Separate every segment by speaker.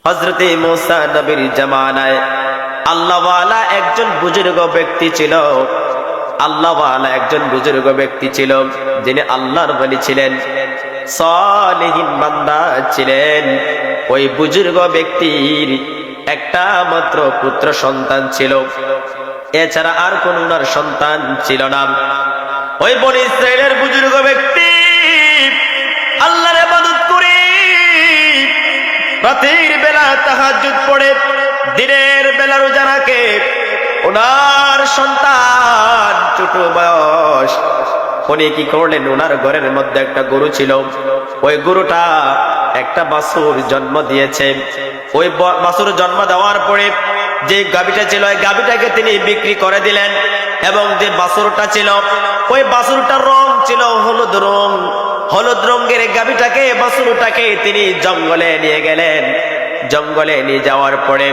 Speaker 1: হযরতে মূসা নবীর জামানায় আল্লাহওয়ালা একজন বুজুর্গ ব্যক্তি ছিল। আল্লাহওয়ালা একজন বুজুর্গ ব্যক্তি ছিল, যিনি আল্লাহর ওলি ছিলেন, সালেহীন বান্দা ছিলেন। ওই বুজুর্গ ব্যক্তির একটা মাত্র পুত্র সন্তান ছিল, এছাড়া আর কোন ওনার সন্তান ছিল না। ওই বনী ইসরাইলের বুজুর্গ ব্যক্তি আল্লাহর ইবাদত করে রাতের বেলা তাহাজ্জুদ পড়ে, দিনের বেলা রোজা রাখে। ওনার সন্তান ছোট বয়স, উনি কি করলেন, ওনার ঘরের মধ্যে একটা গরু ছিল। ওই গরুটা একটা বাছুর জন্ম দিয়েছে। ওই বাছুর জন্ম দেওয়ার পরে যে গাভীটা ছিল, ওই গাভীটাকে তিনি বিক্রি করে দিলেন। এবং যে বাছুরটা ছিল, ওই বাছুরটার রং ছিল হলুদ রং। হলুদ রঙের গাভীটাকে, বাছুরটাকে তিনি জঙ্গলে নিয়ে গেলেন। জঙ্গলে নিয়ে যাওয়ার পরে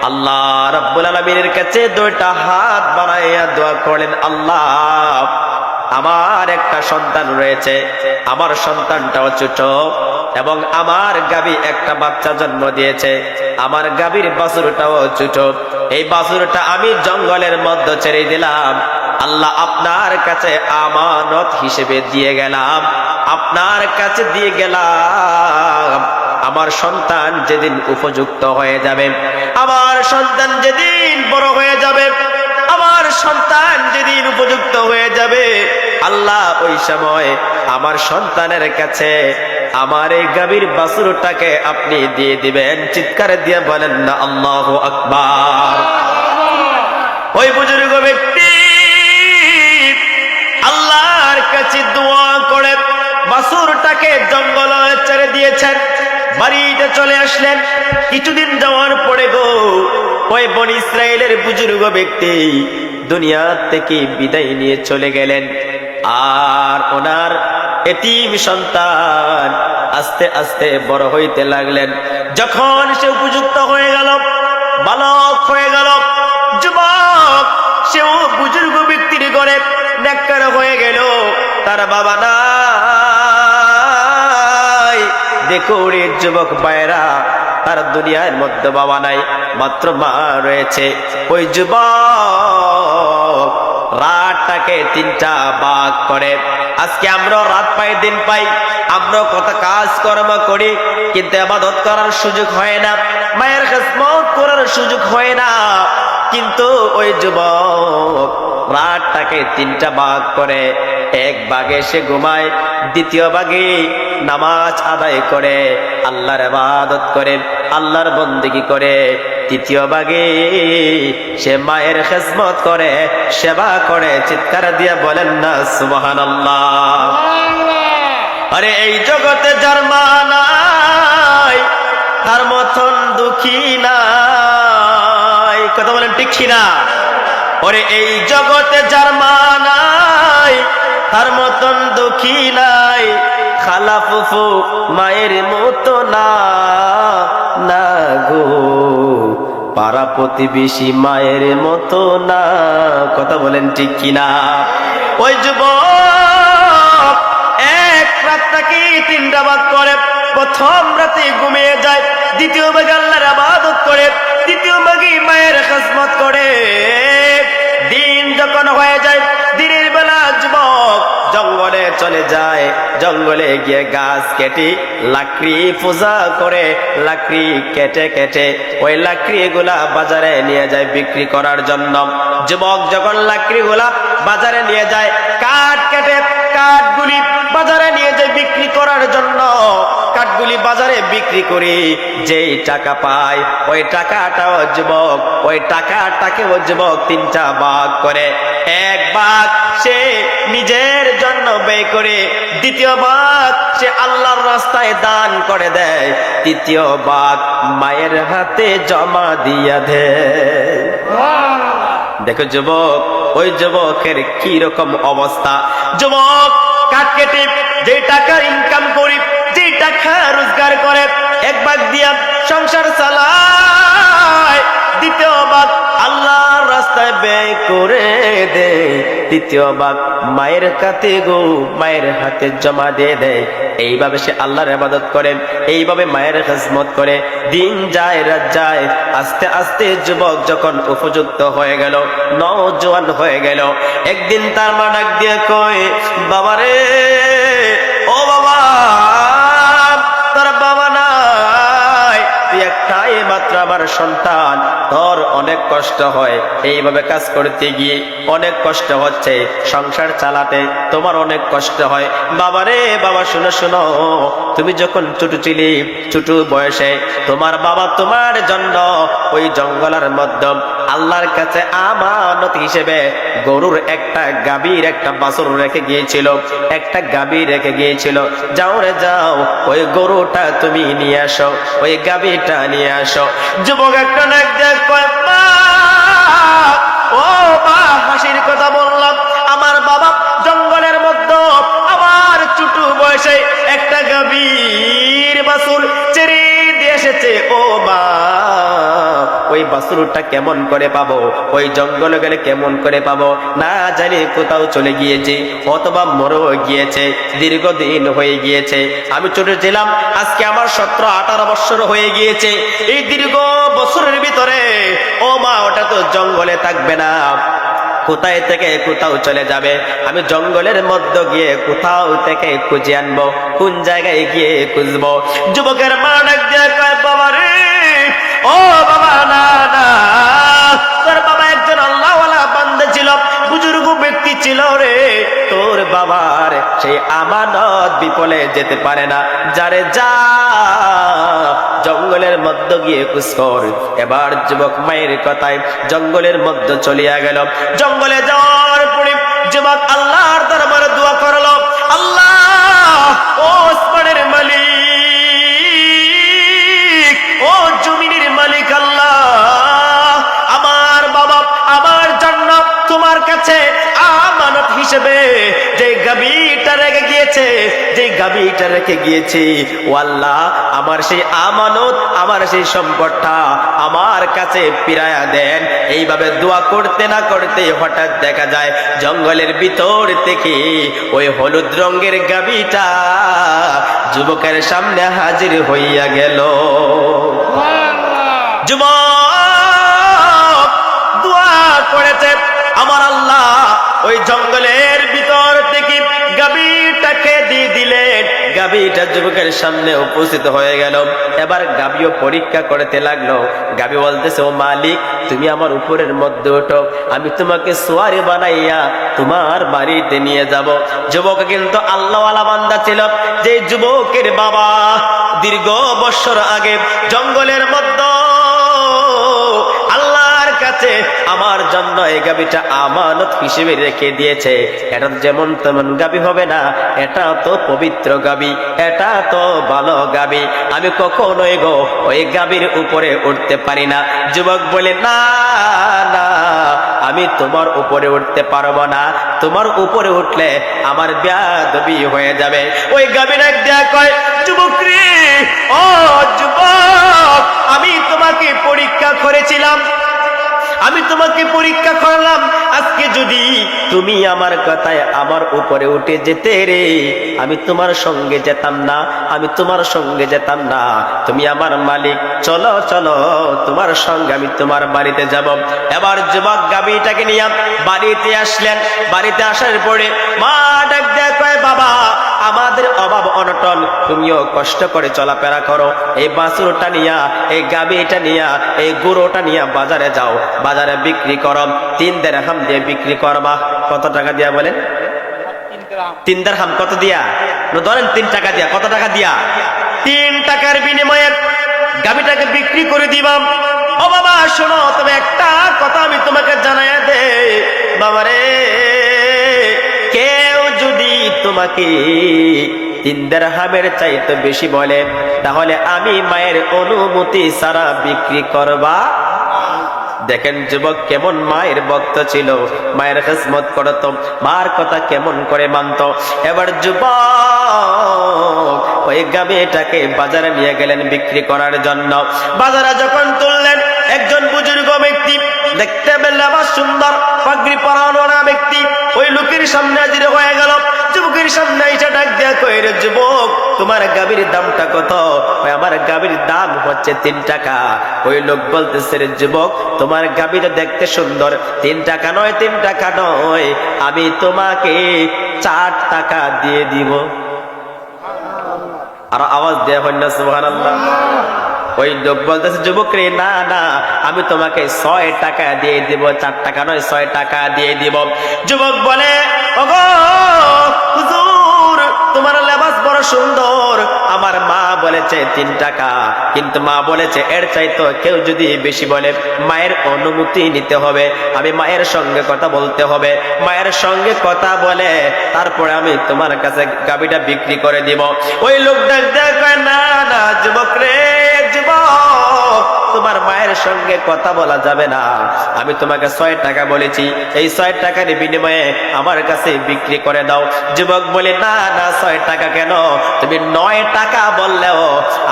Speaker 1: আল্লাহ রাব্বুল আলামিনের কাছে দুইটা হাত বাড়াইয়া দোয়া করলেন, আল্লাহ, আমার একটা সন্তান রয়েছে, আমার সন্তানটাও ছোট, এবং আমার গাভী একটা বাচ্চা জন্ম দিয়েছে, আমার গাভীর বাছুরটাও ছোট। এই বাছুরটা আমি জঙ্গলের মধ্যে ছেড়ে দিলাম। আল্লাহ, আপনার কাছে আমানত হিসেবে দিয়ে গেলাম, আপনার কাছে দিয়ে গেলাম। আমার সন্তান যেদিন উপযুক্ত হয়ে যাবে, আমার সন্তান যেদিন বড় হয়ে যাবে, আমার সন্তান যেদিন উপযুক্ত হয়ে যাবে, আল্লাহ ওই সময় আমার সন্তানের কাছে আমার এই গাভীর বাছুরটাকে আপনি দিয়ে দিবেন। চিৎকার দিয়ে বলেন না আল্লাহু আকবার। ওই বুজুর্গ ব্যক্তি আল্লাহর কাছে দোয়া করে বাছুরটাকে জঙ্গলে ছেড়ে দিয়েছেন, বাড়িতে চলে আসলেন। কিছুদিন যাওয়ার পরে ওই বনী ইসরাইলের বুজুর্গ ব্যক্তি দুনিয়া থেকে বিদায় নিয়ে চলে গেলেন। আর ওনার এতিম সন্তান আস্তে আস্তে বড় হইতে লাগলেন। যখন সে উপযুক্ত হয়ে গেল, বালক হয়ে গেল, যুবক, সেও বুজুর্গ ব্যক্তির ঘরে নেককার হয়ে গেল। তার বাবা নাই। দেখো রে যুবক ভাইরা, তার দুনিয়ার মধ্যে বাবা নাই, মাত্র মা রয়েছে। ওই যুবক রাতটাকে তিনটা ভাগ করে। আজকে আমরা রাত পাই, দিন পাই, আমরা কত কাজ কর্ম করি, কিন্তু ইবাদত করার সুযোগ হয় না, মায়ের খেদমত করার সুযোগ হয় না। কিন্তু ওই যুবক রাতটাকে তিনটা ভাগ করে। এক ভাগে সে ঘুমায়, দ্বিতীয় ভাগে নামাজ আদায় করে, আল্লাহর ইবাদত করে, আল্লাহর বন্দেগী করে, তৃতীয় ভাগে সে মায়ের খেদমত করে, সেবা করে। চিৎকার দিয়ে বলেন না সুবহানাল্লাহ। আরে এই জগতে যার মা নাই, তার মতন দুঃখী নাই। কথা বলেন ঠিক কিনা? ওরে এই জগতে যার মা নাই, তার মতন দুঃখী নাই। খালা ফুফু মায়ের মতো না, না গো, পাড়া প্রতিবেশী মায়ের মতো না। কথা বলেন ঠিক কিনা? ওই যুবক এক রাতটাকে তিনটা ভাগ করে। প্রথম রাতে ঘুমিয়ে যায়, দ্বিতীয় ভাগে আল্লাহর ইবাদত করে, তৃতীয় ভাগে মায়ের খেদমত করে। দিন যখন হয়ে যায়, দিনের বেলা যুবক জঙ্গলে চলে যায়। জঙ্গলে গিয়ে গাছ কেটে লাকড়ি পূজা করে, লাকড়ি কেটে কেটে ওই লাকড়ি গুলা বাজারে নিয়ে যায় বিক্রি করার জন্য। যুবক যখন লাকড়ি গুলা বাজারে নিয়ে যায়, কাঠ কেটে কাঠগুলি বাজারে নিয়ে যায় বিক্রি করার জন্য। কাঠগুলি বাজারে বিক্রি করে যেই টাকা পায়, ওই টাকাটাও যুবক, ওই টাকাটাকেও যুবক তিনটা ভাগ করে। এক ভাগ সে নিজের জন্য ব্যয় করে, দ্বিতীয় ভাগ সে আল্লাহর রাস্তায় দান করে দেয়, তৃতীয় ভাগ মায়ের হাতে জমা দিয়া দেয়। দেখো যুবক, ওই যুবকের কি রকম অবস্থা। যুবক কাঠ কেটে যে টাকা ইনকাম করি, যে টাকা রোজগার করে, এক ভাগ দিয়া সংসার চালায়, দ্বিতীয় ভাগ আল্লাহর রাস্তায় ব্যয় করে দেয়, দ্বিতীয় ভাগ মায়ের কাছে গো মায়ের হাতে জমা দিয়ে দেয়। এইভাবে সে আল্লাহর ইবাদত করে, এইভাবে মায়ের খিদমত করে। দিন যায় রাত যায়, আস্তে আস্তে যুবক যখন উপযুক্ত হয়ে গেল, নওজোয়ান হয়ে গেল, একদিন তার মা ডাক দিয়ে কয়, বাবারে ও বাবা, তোর বাবা নাই, তুই একটাই মাত্র আমার সন্তান, তোর অনেক কষ্ট হয়, এইভাবে কাজ করতে গিয়ে অনেক কষ্ট হচ্ছে, সংসার চালাতে তোমার অনেক কষ্ট হয়। বাবারে বাবা, শুনো শুনো, তুমি যখন ছোট ছিলি, ছোট বয়সে তোমার বাবা তোমার জন্য ওই জঙ্গলের মধ্যে আল্লাহর কাছে আমানত হিসেবে গরুর একটা গাভীর একটা বাছুর রেখে গিয়েছিল, একটা গাভী রেখে গিয়েছিল। যাও রে যাও, ওই গরুটা তুমি নিয়ে আসো, ওই গাভীটা নিয়ে আসো। যুবক একটা নাক দেখ, মা ও মা, হাসির কথা বললাম, আমার বাবা জঙ্গলের মধ্যে আমার ছোট বয়সে একটা গাভীর বাছুর ছেড়ে দিয়ে এসেছে। ও মা, ওই বাছুরটা কেমন করে পাবো, ওই জঙ্গলে গেলে কেমন করে পাবো, না জানি কোথাও চলে গিয়েছে অথবা মরেও গিয়েছে, দীর্ঘদিন হয়ে গিয়েছে। আমি ছোট ছিলাম, আজকে আমার 17-18 বছর হয়ে গিয়েছে। এই দীর্ঘ বছরের ভিতরে ও মা, ওটা তো জঙ্গলে থাকবে না, কোথায় থেকে কোথাও চলে যাবে। আমি জঙ্গলের মধ্যে গিয়ে কোথাও থেকে খুঁজে আনবো, কোন জায়গায় গিয়ে খুঁজবো। যুবকের মা ডাক দিয়ে কয়, বাবা রে ও বাবা, না না, তোর বাবা একজন আল্লাহওয়ালা বান্দা ছিল, বুজুর্গ ব্যক্তি ছিল রে, তোর বাবার সেই আমানত বিপলে যেতে পারে না, যারে যা জঙ্গলের মধ্যে গিয়ে খুঁজ কর। এবার যুবক মায়ের কথায় জঙ্গলের মধ্যে চলিয়া গেল। জঙ্গলে যাওয়ার পরে যুবক আল্লাহর দরবারে দোয়া করলো, আল্লাহ ও আসমানের মালিক, ও জমিনের মালিক, আল্লাহ আমার বাবা আমার জন্য তোমার কাছে আমানত হিসেবে যে গাভীটা রেখে গিয়েছে, যে গাভীটা রেখে গিয়েছি, ও আল্লাহ আমার সেই আমানত, আমার সেই সম্পদটা আমার কাছে ফিরায়া দেন। এইভাবে দোয়া করতে না করতে হঠাৎ দেখা যায় জঙ্গলের ভিতর থেকে ওই হলুদ রঙের গাভীটা যুবকের সামনে হাজির হইয়া গেল। যুবক দোয়া করেছে, আমার আল্লাহ ওই জঙ্গলের ভিতর থেকে গাভীটাকে দিয়ে দিলেন। গাভীটা যুবকের সামনে উপস্থিত হয়ে গেল। এবার গাভীও পরীক্ষা করতে লাগলো। গাভী বলতেছে, ও মালিক, তুমি আমার উপরের মধ্যে ওঠো, আমি তোমাকে সোয়ারি বানাইয়া তোমার বাড়িতে নিয়ে যাব। যুবক কিন্তু আল্লাহওয়ালা বান্দা ছিল। যে যুবকের বাবা দীর্ঘ বছর আগে জঙ্গলের মধ্যে আল্লাহর কাছে আমার জন্য এই গাভীটা আমানত হিসেবে রেখে দিয়েছে, এটা যেমন তেমন গাভী হবে না, এটা তো পবিত্র গাভী, এটা তো ভালো গাভী, আমি কখনোই গো ওই গাভীর উপরে উঠতে পারি না। যুবক বলে, না না, আমি তোমার উপরে উঠতে পারবো না, তোমার উপরে উঠলে আমার বেয়াদবি হয়ে যাবে। ওই গাভীর এক দেয়া কয়, যুবক রে ও যুবক, আমি তোমাকে পরীক্ষা করেছিলাম, আমি তোমাকে পরীক্ষা করলাম, আজকে যদি তুমি আমার কথায় আমার উপরে উঠে যেতে রে, আমি তোমার সঙ্গে যেতাম না, আমি তোমার সঙ্গে যেতাম না, তুমি আমার মালিক, চলো চলো তোমার সঙ্গে আমি তোমার বাড়িতে যাব। এবার যুবক গাভীটাকে নিয়ে বাড়িতে আসলেন। বাড়িতে আসার পরে মা ডাক দেয়, কয়, বাবা আমাদের অভাব অনটন, তুমিও কষ্ট করে চলাফেরা করো, এই বাছুরটা নিয়া, এই গাভীটা নিয়া, এই গরুটা নিয়া বাজারে যাও, বাজারে বিক্রি করো, 3 দিরহাম দিয়ে বিক্রি করবা। কত টাকা দিয়া বলেন? 3 দিরহাম। কত দিয়া? ধরেন 3 টাকা দিয়া। কত টাকা দিয়া? 3 টাকার বিনিময়ে গাভীটাকে বিক্রি করে দিবাম। ও বাবা শোনো, তবে একটা কথা আমি তোমাকে জানাই দে, বাবারে, কেউ যদি তোমাকে 3 দিরহামের চাইতে বেশি বলে, তাহলে আমি মায়ের অনুমতি ছাড়া বিক্রি করবা দেখেন যুবক কেমন মায়ের ভক্ত ছিল, মায়ের খেদমত করত, মার কথা কেমন করে মানত। এবার যুবক ওই গাভীটাকে বাজারে নিয়ে গেলেন বিক্রি করার জন্য। বাজারে যখন তুললেন, একজন বুজুর্গ ব্যক্তি, দেখতে পেলে আবার সুন্দর পাগড়ি পরানো ব্যক্তি ওই লোকের সামনে হাজির হয়ে গেল। যুবকের সামনে এসে ডাক দিয়া কই, রে যুবক, তোমার গাভীর দামটা কত? আমার গাভীর দাম হচ্ছে 3 টাকা। ওই লোক বলতেছে, রে যুবক, তোমার গাভীটা দেখতে সুন্দর, 3 টাকা নয়, 3 টাকা নয়, আমি তোমাকে 4 টাকা দিয়ে দিব। আর আওয়াজ দেয়া হয় না সুবহানাল্লাহ। ওই লোক বলতেছে, যুবক রে, না না, আমি তোমাকে 6 টাকা দিয়ে দিব, 4 টাকা নয়, 6 টাকা দিয়ে দিব। যুবক বলে, ওগো হুজুর, তোমার লেবাস বড় সুন্দর, আমার মা বলেছে 3 টাকা, কিন্তু মা বলেছে এর চাইতো কেউ যদি বেশি বলে মায়ের অনুমতি নিতে হবে, আমি মায়ের সঙ্গে কথা বলতে হবে, মায়ের সঙ্গে কথা বলে তারপরে আমি তোমার কাছে গাভীটা বিক্রি করে দিব। ওই লোকটা দেখে, না না যুবক রে, যুবক, তোমার মায়ের সঙ্গে কথা বলা যাবে না, আমি তোমাকে 6 টাকা বলেছি, এই 6 টাকার বিনিময়ে আমার কাছে বিক্রি করে দাও। যুবক বলে, না না, 6 টাকা কেন, তুমি 9 টাকা বললেও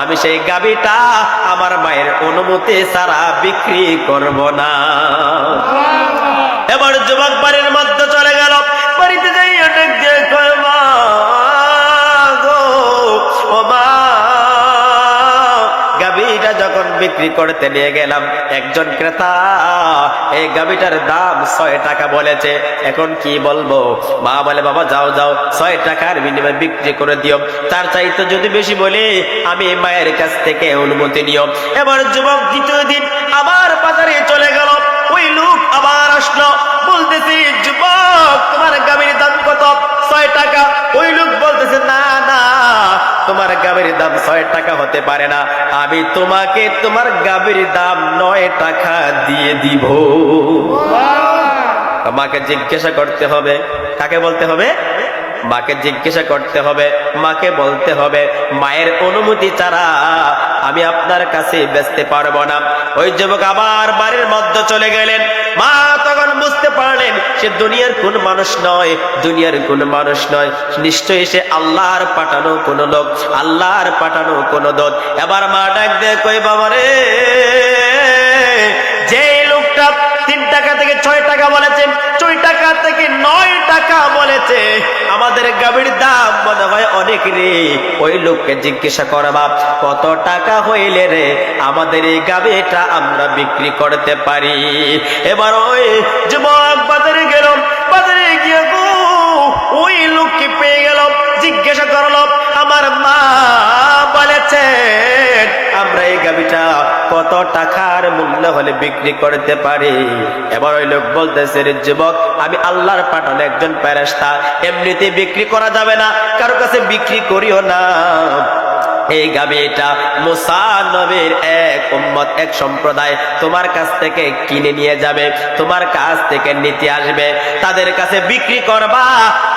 Speaker 1: আমি সেই গাভীটা আমার মায়ের অনুমতি ছাড়া বিক্রি করব না। এবার যুবক বাড়ির মধ্যে চলে গেল। বাড়িতে যাই অনেক কয়, মা গো, ও মা, গাভীটা যখন বিক্রি করতে নিয়ে গেলাম, একজন ক্রেতা এই গাভীটার দাম 6 টাকা বলেছে, এখন কি বলবো? মা বলে, বাবা যাও যাও, 6 টাকার বিনিময়ে বিক্রি করে দিও, তার চাইতে যদি বেশি বলি আমি মায়ের কাছ থেকে অনুমতি নিও। এবার যুবক দ্বিতীয় দিন আবার বাজারে চলে গেল। ওই লোক আবার আসলো, বলতেছি, যুবক, তোমার গাভীর দাম কত? 6 টাকা। ওই লোক বলতেছে, না না, তোমার গাভীর দাম 6 টাকা হতে পারে না, আমি তোমাকে তোমার গাভীর দাম 9 টাকা দিয়ে দিব। মাকে জিজ্ঞাসা করতে হবে, কাকে বলতে হবে? মাকে জিজ্ঞাসা করতে হবে, মাকে বলতে হবে, মায়ের অনুমতি ছাড়া আমি আপনার কাছে বেচতে পারবো না। ওই যুবক আবার বাড়ির মধ্যে চলে গেলেন। মা তখন বুঝতে পারলেন সে দুনিয়ার কোন মানুষ নয়, দুনিয়ার কোন মানুষ নয়, নিশ্চয়ই সে আল্লাহর পাঠানো কোন লোক, আল্লাহর পাঠানো কোন দূত। এবার মা ডাক দিয়ে কই, বাবা রে, যে লোকটা 3 টাকা থেকে 6 টাকা বলেছে, 6 টাকা থেকে 9 টাকা বলেছে, আমাদের গাভীর দাম মনে হয় অনেক রে। ওই লোককে জিজ্ঞাসা করবা, কত টাকা হইলে রে আমাদের এই গাভীটা আমরা বিক্রি করতে পারি? এবার ওই যুবক বাজারে গেল। বাজারে গিয়ে গো ওই লোককে পেয়ে গেল, জিজ্ঞাসা করলো, আমার মা বলেছে আমরা এই গাভীটা কত টাকার মূল্য হলে বিক্রি করতে পারি? এবার ওই লোক বলতেছে, রে যুবক, আমি আল্লাহর পাঠানো একজন ফেরেশতা, এমনিতে বিক্রি করা যাবে না, কারো কাছে বিক্রি করিও না। এই গাভীটা মুসা নবীর এক উম্মত, এক সম্প্রদায় তোমার কাছ থেকে কিনে নিয়ে যাবে, তোমার কাছ থেকে নিতে আসবে, তাদের কাছে বিক্রি করবা।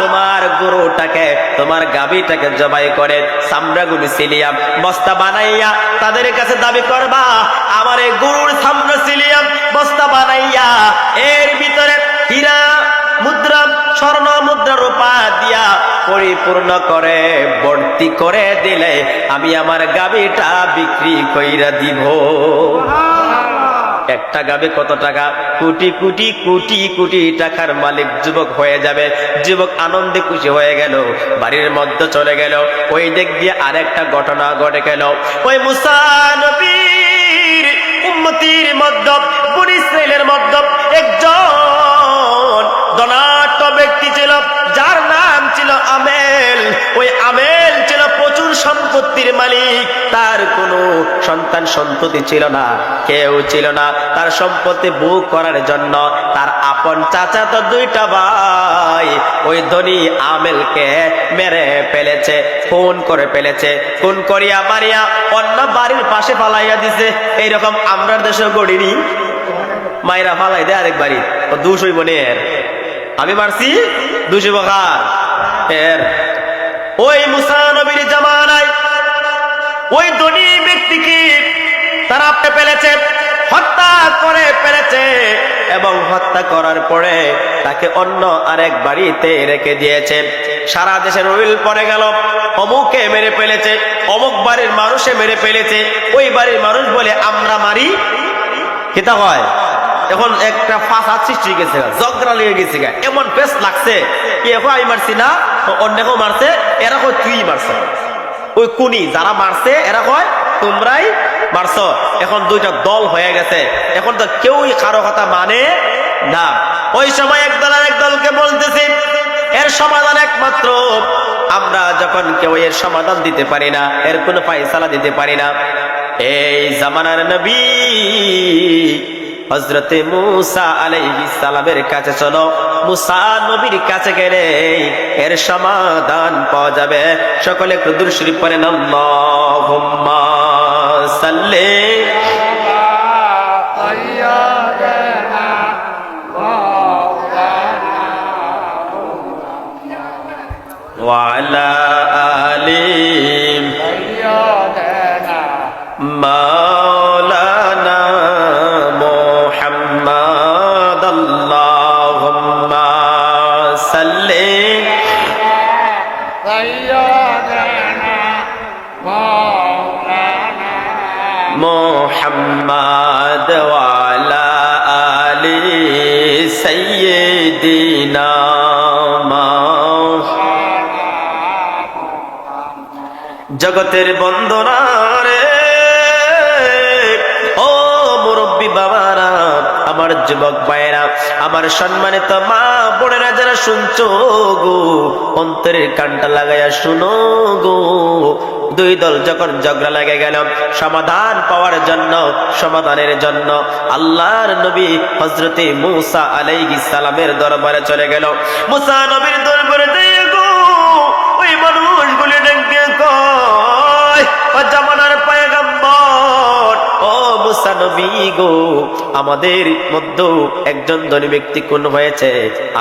Speaker 1: তোমার গরুটাকে, তোমার গাভীটাকে জবাই করে চামড়াগুলি সিলিয়াম বস্তা বানাইয়া তাদের কাছে দাবি করবা, আমার এই গরুর চামড়া সিলিয়াম বস্তা বানাইয়া এর ভিতরে হীরা মুদ্রা, স্বর্ণ মুদ্রা, রূপা দিয়া পরিপূর্ণ করে ভর্তি করে দিলে আমি আমার গাভীটা বিক্রি কইরা দিব। একটা গাভী কত টাকা? কোটি কোটি কোটি কোটি টাকার মালিক যুবক হয়ে যাবে। যুবক আনন্দে খুশি হয়ে গেল, বাড়ির মধ্যে চলে গেল। ওই দিক দিয়ে আরেকটা ঘটনা ঘটে গেল। ওই মুসা নবীর উম্মতির মধ্যে, বনী ইসরাইলের মধ্যে একজন ধনাঢ্য ব্যক্তি ছিল, যার নাম ছিল আমেল। ওই আমেল ছিল প্রচুর সম্পত্তির মালিক, তার কোনো সন্তান সন্ততি ছিল না, কেউ ছিল না। তার সম্পত্তি ভোগ করার জন্য তার আপন চাচাতো 2টা ভাই ওই ধনী আমেলকে মেরে ফেলেছে, খুন করে ফেলেছে। খুন করিয়া মারিয়া অন্য বাড়ির পাশে ফালাইয়া দিছে। এইরকম আমরা দেশে গড়িনি, মায়েরা ফালাই দেয় আরেক বাড়ি, 200 বোনের, আমি মারছি 200 বখার এর। ওই মুসা নবীর জামানায় ওই ধনী ব্যক্তিকে তারা ফেলেছে, হত্যা করে ফেলেছে এবং হত্যা করার পরে তাকে অন্য আরেক বাড়িতে রেখে দিয়েছে। সারা দেশের রুল পড়ে গেল, অমুকে মেরে ফেলেছে, অমুক বাড়ির মানুষে মেরে ফেলেছে। ওই বাড়ির মানুষ বলে আমরা মারি, কিতা হয় এখন একটা ফাঁসাদ সৃষ্টি হয়ে গেছে, ঝগড়া লেগে গেছে, এমন বেশ লাগছে কি এখন আমি মারছি না, অন্যকেও মারছে, এরা হয় তুই মারছ। ওই কুনি যারা মারছে এরা হয় তোমরাই মারছ। এখন দুইটা দল হয়ে গেছে, এখন তো কেউই কারো কথা মানে না। ওই সময় একদল আর একদলকে বলতেছে এর সমাধান একমাত্র আমরা, যখন কেউ এর সমাধান দিতে পারি না, এর কোনো ফায়সালা দিতে পারি না, এই জামানার নবী হযরতে মূসা আলাইহিস সালামের কাছে চলো। মূসা নবীর কাছে গেলে এর সমাধান পাওয়া যাবে। সকলে একটু দুরূদ শরীফ পড়েন, আল্লাহুম্মা সাল্লি ওয়া আলা আলি মাওলানা মুহাম্মদ। আল্লাহুম্মা সাল্লি মুহাম্মদ ওয়া আলা আলি সাইয়্যিদিনা। জগতের বন্দনা রে ও মুরব্বী বাবারা, আমার যুবক ভাইরা, আমার সম্মানিত মা বোনেরা যারা শুনছো গো, অন্তরের কানটা লাগাইয়া শুনো গো। দুই দল যখন ঝগড়া লেগে গেল, সমাধান পাওয়ার জন্য, সমাধানের জন্য আল্লাহর নবী হযরতে মূসা আলাইহিস সালামের দরবারে চলে গেল। মূসা নবীর দরবারে দিয়ে গো ওই মানুষগুলি ডেকে কয়, ও জামানার পয়গম্বর, ও মূসা নবী গো, আমাদের মধ্যে একজন ধনী ব্যক্তি খুন হয়েছে,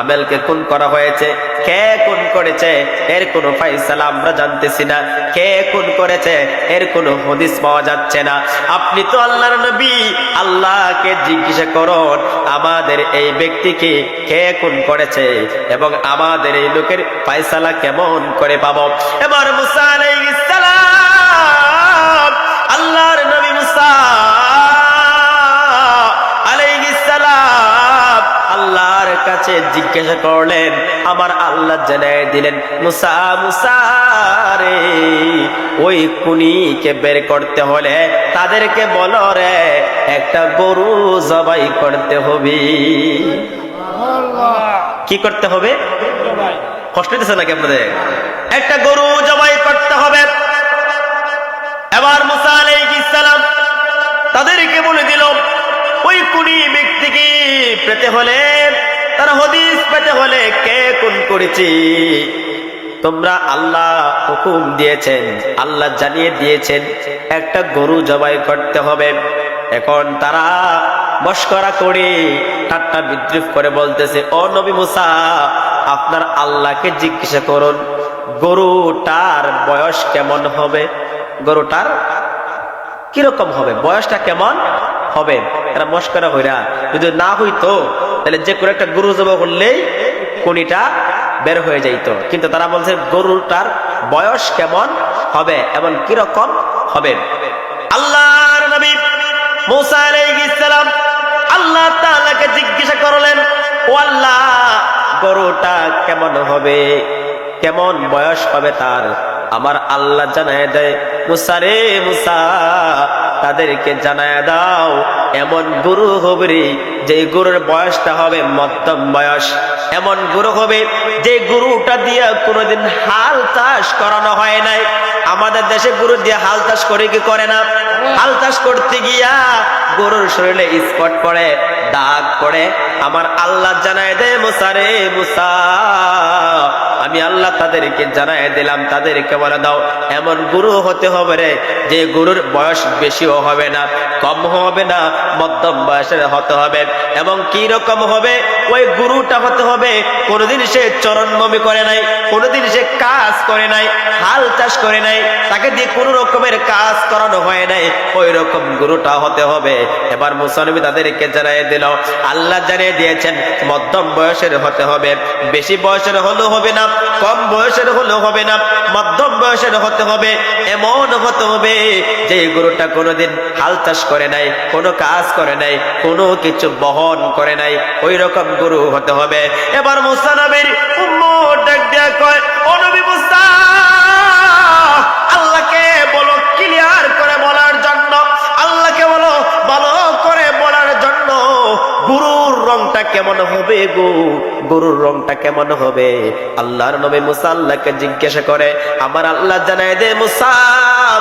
Speaker 1: আমেলকে খুন করা হয়েছে। কে খুন করেছে এর কোনো ফয়সালা আমরা জানতেছি না, কে খুন করেছে এর কোনো হদিস পাওয়া যাচ্ছে না। আপনি তো আল্লাহর নবী, আল্লাহকে জিজ্ঞাসা করুন আমাদের এই ব্যক্তিকে কে খুন করেছে এবং আমাদের এই লোকের ফয়সালা কেমন করে পাবো। এবার মূসা আলাইহিস সালাম, আল্লাহর নবী মূসা আলাইহিস সালাম আল্লাহর কাছে জিজ্ঞাসা করলেন, আমার আল্লাহ জানাই দিলেন, মূসা মূসা রে, ওই খুনিকে বের করতে হলে তাদেরকে বলো রে একটা গরু জবাই করতে হবে। কি করতে হবে? কষ্ট দিচ্ছে নাকি আপনাদের? একটা গরু জবাই করতে হবে। এবার মূসা আলাইহিস সালাম তাদেরকে বলে দিল, ওই খুনি ব্যক্তিকে পেতে হলে, তার হদিস পেতে হলে কে খুন করেছে, তোমরা আল্লাহ হুকুম দিয়েছেন, আল্লাহ জানিয়ে দিয়েছেন একটা গরু জবাই করতে হবে। এখন তারা মশকরা করে ঠাট্টা বিদ্রুপ করে বলতেছে, ও নবী মূসা, আপনার আল্লাহকে জিজ্ঞাসা করুন গরুটার বয়স কেমন হবে, গরুটার কিরকম হবে, বয়সটা কেমন হবে। এরা মশকরা হইরা যদি না হইতো তাহলে যে কোনো একটা গরু জবাই করলেই খুনিটা বের হয়ে যাইতো, কিন্তু তারা বলছে গরুটার বয়স কেমন হবে এবং কিরকম হবে। আল্লাহর নবী মূসা আলাইহিস সালাম আল্লাহ তাআলাকে জিজ্ঞাসা করলেন, ও আল্লাহ, গরুটা কেমন হবে, কেমন বয়স হবে তার। আমার আল্লাহ জানায় দেয়, মূসা রে মূসা, তাদেরকে জানায় দাও এমন গরু হবে রে যে গরুর বয়সটা হবে মধ্যম বয়স, এমন গরু হবে যে গরুটা দিয়ে কোনোদিন হাল চাষ করানো হয় নাই। আমাদের দেশে গরু দিয়ে হাল চাষ করে কি করে না? হাল চাষ করতে গিয়া গরুর শরীরে স্পট পড়ে, দাগ পড়ে। আমার আল্লাহ জানায় দে, মূসা রে মূসা, আমি আল্লাহ তাদেরকে জানায় দিলাম, তাদেরকে বলে দাও এমন গরু হতে হবে রে যে গরুর বয়স বেশিও হবে না, কম হবে না, মধ্যম বয়সের হতে হবে। এবং কি রকম হবে? ওই গরুটা হতে হবে কোনোদিন সে চরণভূমি করে নাই, কোনোদিন সে কাজ করে নাই, হাল চাষ করে নাই, তাকে দিয়ে কোনো রকমের কাজ করানো হয় নাই। ওই রকম গরুটা হতে হবে। এবার মুসা নবী তাদেরকে জানিয়ে দিল, আল্লাহ জানিয়ে দিয়েছেন মধ্যম বয়সের হতে হবে, বেশি বয়সের হলেও হবে না, কম বয়সের হলেও হবে না, মধ্যম বয়সের হতে হবে। এমন হতে হবে যে গরুটা কোনোদিন হাল চাষ করে নাই, কোনো কাজ করে নাই, কোনো কিছু বহন করে নাই, ওই রকম গরু হতে হবে। এবার মুসা নবীর উম্মত ডাক দিয়া কয়, ও নবী মুসা, আল্লাহকে বলো ক্লিয়ার করে বলার জন্য, আল্লাহকে বলো ভালো করে বলার জন্য, গরুর রংটা কেমন হবে গো, গরুর রংটা কেমন হবে? আল্লাহর নবী মুসা আল্লাহকে জিজ্ঞাসা করে, আমার আল্লাহ জানায় দে মুসা,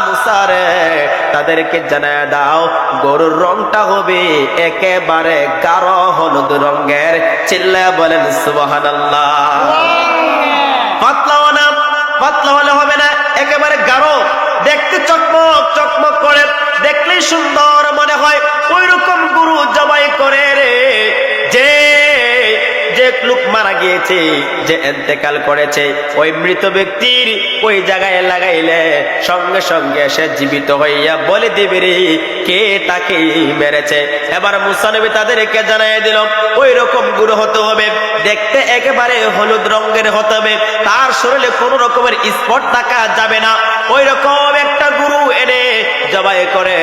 Speaker 1: মুসা রে তাদেরকে জানায় দাও গরুর রংটা হবে একেবারে গাঢ় হলুদ রঙের। চিল্লায়া বলেন সুবহানাল্লাহ। পাতলাও না, পাতলা হলে হবে না, একেবারে গাঢ়, দেখতে চকমক চকমক করে, দেখলেই সুন্দর মনে হয়, ওই রকম গরু জবাই করে রে। যে যে লোক মারা গিয়েছে, যে ইন্তেকাল করেছে, ওই মৃত ব্যক্তির ওই জায়গায় লাগাইলে সঙ্গে সঙ্গে সে জীবিত হইয়া বলে দিবে রে কে তাকে মেরেছে। এবার মুসা নবী তাদেরকে জানিয়ে দিল, ওই রকম গরু হতে হবে, দেখতে একেবারে হলুদ রঙের হতে হবে, তার শরীরে কোন রকমের স্পট থাকা যাবে না, ওই রকম একটা গরু এনে জবাই করে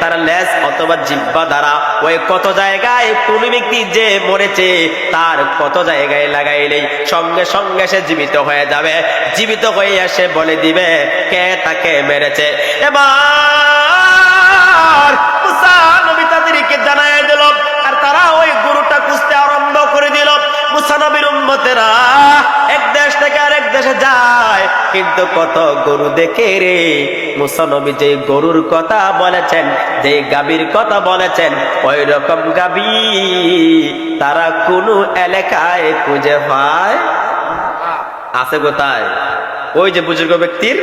Speaker 1: তার লেজ অথবা জিহ্বা দ্বারা ওই কত জায়গায় কোন ব্যক্তি যে মরেছে তার কত জায়গায় লাগাইলেই সঙ্গে সঙ্গে সে জীবিত হয়ে যাবে, জীবিত হয়ে সে বলে দিবে কে তাকে মেরেছে। এবার মুসা নবী তাদেরকে জানায় দিল, আর তারা ওই গরুটা খুঁজতে আরম্ভ করে দিল। মুসা নবীর উম্মতেরা এক দেশ থেকে আরেক দেশে যায়, কিন্তু কত গরু দেখে রে। মুসা নবী যে গরুর কথা বলেছেন, যে গাভীর কথা বলেছেন, ওই রকম গাভী তারা কোন এলাকায় খুঁজে পায়? আছে কোথায়? ওই যে বুজুর্গ ব্যক্তির,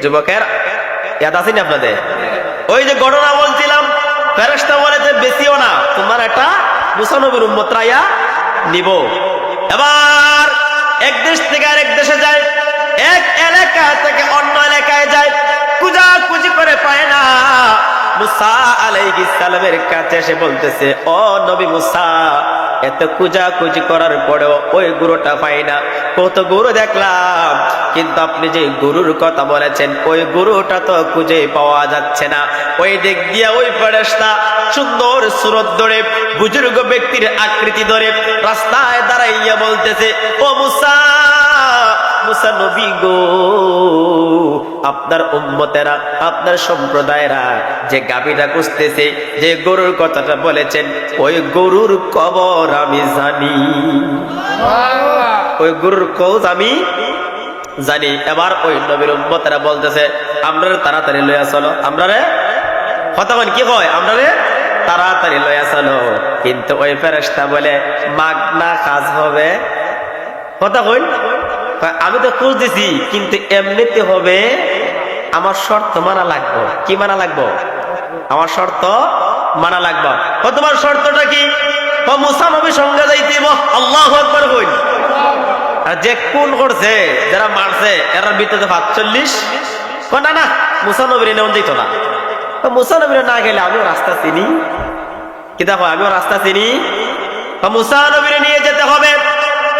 Speaker 1: যুবকের ইয়াদ আছে না আপনাদের? ওই যে ঘটনা বলছিলাম, ফেরেশতা বলেছে বেশিও না, তোমার এটা মুসা নবীর উম্মতরা ইয়া নিব। এবার এক দেশ থেকে আরেক দেশে যায়, এক এলাকা থেকে অন্য এলাকায় যায়, খুঁজাখুঁজি করে পায় না। মুসা আলাইহিস সালামের কাছে এসে বলতেছে, ও নবী মুসা, এত খুঁজাখুঁজি করার পরেও ওই গরুটা পাই না, কত গরু দেখলাম, কিন্তু আপনি যে গরুর কথা বলেছেন ওই গরুটা তো খুঁজে পাওয়া যাচ্ছে না। ওই দিক দিয়ে ওই ফেরেশতা সুন্দর সুরত ধরে, বুজুর্গ ব্যক্তির আকৃতি ধরে রাস্তায় দাঁড়াইয়া বলতেছে, ও মুসা, মুসা নবী গো, আপনার উম্মতেরা, আপনার সম্প্রদায়েরা যে গাভীটা খুঁজতেছে, যে গরুর কথাটা বলেছেন, ওই গরুর কবর আমি জানি, ওই গরুর কবর আমি জানি। এবার ওই নবীর উম্মতেরা বলতেছে, আমরা তাড়াতাড়ি লইয়া চলো, আমরা রে কথা বলেন কি হয়, আমরা রে তাড়াতাড়ি লইয়া চলো। কিন্তু ওই ফেরেশতা বলে, মাগনা কাজ হবে, কথা কই, আমি তো খোঁজ দিছি, কিন্তু এমনিতে হবে, আমার শর্ত মানা লাগবে। কি মানা লাগবে? আমার শর্ত মানা লাগবে। তোমার শর্তটা কি? মুসা নবীর সঙ্গে যাইতেইব। আল্লাহু আকবার কইন। আর যে কোন করছে, যারা মারছে, এর ভিতরে 45, না না মুসা নবীর নেওয়া যেত না। মুসা নবীর না গেলে আমিও রাস্তা চিনি, কি দেখো আমিও রাস্তা চিনি, মুসা নবীর নিয়ে যেতে হবে।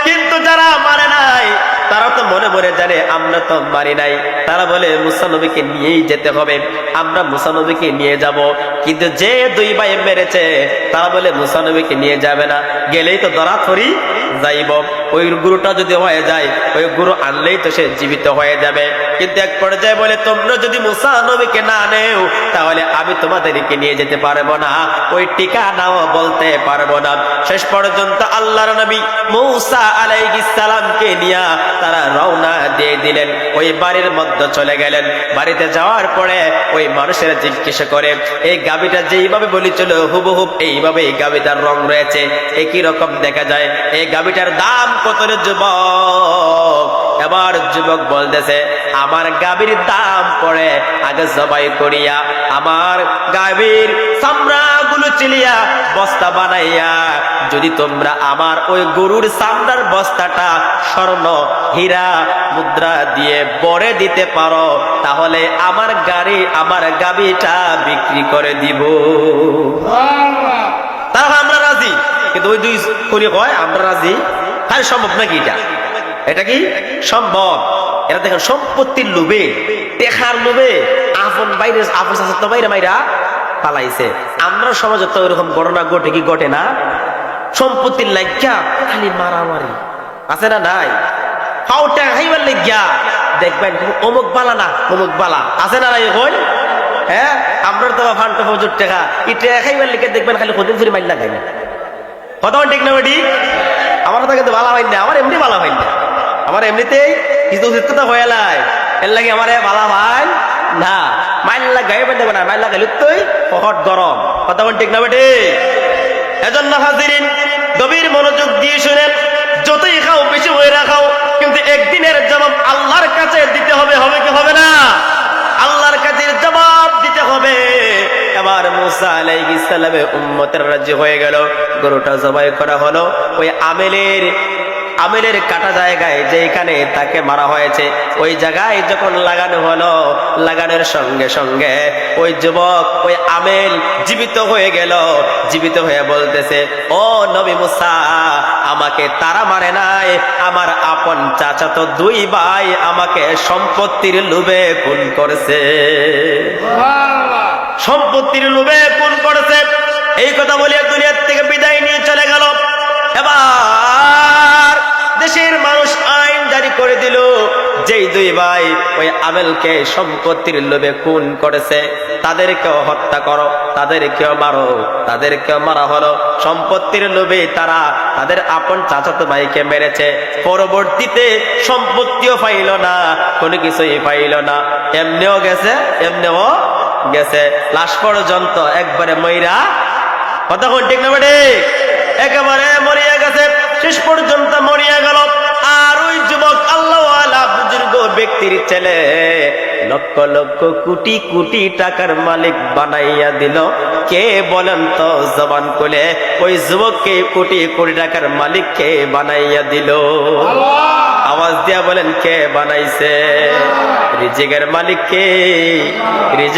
Speaker 1: কিন্তু যারা মানে নাই, তারা তো মনে মনে জানে আমরা তো মারি নাই, তারা বলে মুসা নবীকে নিয়েই যেতে হবে, আমরা মুসা নবীকে নিয়ে যাব। কিন্তু যে দুই ভাই মেরেছে তারা বলে মুসা নবীকে নিয়ে যাবে না, গেলেই তো ধরাধরি যাইব, ওই গুরুটা যদি হয়ে যায়, ওই গুরু আনলেই তো সে জীবিত হয়ে যাবে। কিন্তু এক পর্যায়ে বলে, তোমরা যদি মুসা নবীকে না নেও তাহলে আমি তোমাদেরকে নিয়ে যেতে পারবো না, ওই ঠিকানাও বলতে পারবো না। শেষ পর্যন্ত আল্লাহর নবী মুসা আলাইহিস সালামকে নিয়ে তারা রওনা দিয়ে দিলেন, ওই বাড়ির মধ্যে চলে গেলেন। বাড়িতে যাওয়ার পরে ওই মানুষেরা জিজ্ঞাসা করে, এই গাভীটা যেইভাবে বলেছিল হুবহুব এইভাবে এই গাভীটার রং রয়েছে, একই রকম দেখা যায়, এই গাভীটার দাম কত রে যুবক? এবার যুবক বলতেছে, আমার গাভীর দাম পড়ে আগে জবাই করিয়া, আমার গাভীর চামড়া গুলো চিলিয়া বস্তা বানাইয়া যদি তোমরা আমার ওই গরুর চামড়ার বস্তাটা স্বর্ণ হীরা মুদ্রা দিয়ে ভরে দিতে পারো, তাহলে আমার গাভীটা বিক্রি করে দিব। ওই দুই করি কয় আমরা রাজি, তাই সম্ভব নাকি এটা? এটা কি সম্ভব? এরা দেখেন সম্পত্তির লোভে, টেকার লোভে আপন বাইরে আপন তো বাইরে মাইরা পালাইছে। আমরা সমাজে তো এরকম ঘটনা ঘটে কি ঘটে না? সম্পত্তির লাগিয়া খালি মারামারি আছে না নাই? পাউটা খাইবার লাগিয়া দেখবেন অমুক বালা না অমুক বালা আছে না নাই? এখন হ্যাঁ আমরা তো ফান্ড ফজুর টাকা ইটা খাইবার লিখে দেখবেন খালি কদিন ফিরে মাইল লাগাই না। কথা ঠিক না বেটি? আমার তো কিন্তু বালা হয় না, আমার এমনি বালা হয় না, আমার এমনিতেই কিছু উচিত কথা হয়ে লাই এর লাগে আমার বালা ভাই না। মাইল লাগাই দেবে না, মাইল লাগাইলে তুই পহট গরম। কথা ঠিক না বেটি? এজন্য হাজিরিন গভীর মনোযোগ দিয়ে শুনেন, যতই খাও বেশি হয়ে রাখাও, কিন্তু একদিনের জবাব আল্লাহর কাছে দিতে হবে। হবে কি হবে না? আল্লাহর কাছে জবাব দিতে হবে। এবার মুসা আলাইহিস সালামের উম্মতের রাজি হয়ে গেল, গরুটা জবাই করা হলো ওই আমেলের কাটা জায়গায় যেখানে তাকে মারা হয়েছে ওই জায়গায় যখন লাগানো হলো, লাগানোর সঙ্গে সঙ্গে ওই যুবক ওই আমেল জীবিত হয়ে গেল। জীবিত হয়ে বলতেছে, ও নবী মুসা, আমাকে তারা মারে নাই, আমার আপন চাচাতো দুই ভাই আমাকে সম্পত্তির লোভে খুন করেছে, সম্পত্তির লোভে খুন করেছে। এই কথা বলে দুনিয়া থেকে বিদায় নিয়ে চলে গেল। এবার দেশের মানুষ আইন জারি করে দিল, যেই দুই ভাই ওই আমেলকে সম্পত্তির লোভে খুন করেছে তাদেরকেও হত্যা করো, তাদেরকেও মারো। তাদেরকেও মারা হলো। সম্পত্তির লোভে তারা তাদের আপন চাচাতো ভাইকে মেরেছে। পরবর্তীতে সম্পত্তিও পাইল না, কোনো কিছুই পাইল না, এমনিও গেছে এমনিও গেছে, লাশ পর্যন্ত একবারে মইরা। কথা কোন ঠিক না বেটে? একেবারে মরিয়া গেছে, শেষ পর্যন্ত মরিয়া গেল। আর ওই যুবক আল্লাহওয়ালা বুজুর্গ ব্যক্তির ছেলে লক্ষ লক্ষ কোটি কোটি টাকার মালিক বানাইয়া দিল। কে বলেন তো জবান খুলে, ওই যুবককে কোটি কোটি টাকার মালিক কে বানাইয়া দিল? আওয়াজ দিয়া বলেন কে বানাইছে? রিজিকের মালিক কে? রিজিক